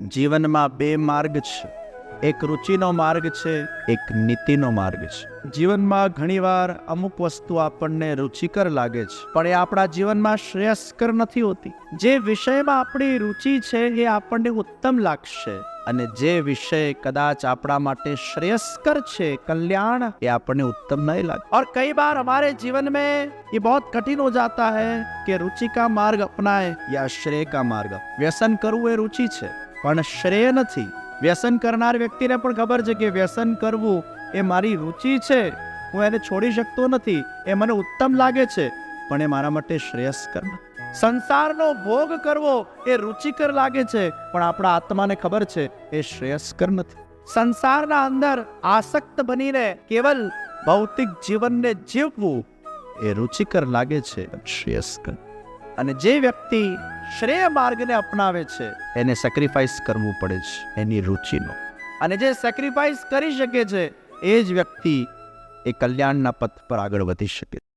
જીવનમાં બે માર્ગ છે, એક રુચિનો માર્ગ છે, એક નીતિનો માર્ગ છે. જીવનમાં ઘણીવાર અમુક વસ્તુ આપણને રુચિકર લાગે છે, પણ એ આપણા જીવનમાં શ્રેયસ્કર નથી હોતી. જે વિષયમાં આપણી રુચિ છે એ આપણને ઉત્તમ લાગશે, અને જે વિષય कदाच આપણા માટે श्रेयस्कर છે, कल्याण, ये આપણને उत्तम नहीं लगता. और कई बार हमारे जीवन में ये बहुत कठिन हो जाता है कि रुचि का मार्ग अपनाए या श्रेय का मार्ग. व्यसन करવું એ રુચિ છે, પણ શ્રેય નથી. વ્યસન કરનાર વ્યક્તિને પણ ખબર છે કે વ્યસન કરવું એ મારી રુચિ છે, હું એને છોડી શકતો નથી, એ મને ઉત્તમ લાગે છે, પણ એ મારા માટે શ્રેયસ્કર નથી. સંસારનો ભોગ કરવો એ રુચિકર લાગે છે, પણ આપણા આત્માને ખબર છે એ શ્રેયસ્કર નથી. સંસારના અંદર આસક્ત બનીને કેવલ ભૌતિક જીવનને જીવવું એ રુચિકર લાગે છે, શ્રેયસ્કર. અને જે વ્યક્તિ શ્રેય માર્ગને અપનાવે છે એને સેક્રિફાઈસ કરવું પડે છે એની રુચિનો, અને જે સેક્રિફાઈસ કરી શકે છે એ જ વ્યક્તિ એ કલ્યાણના પથ પર આગળ વધી શકે છે.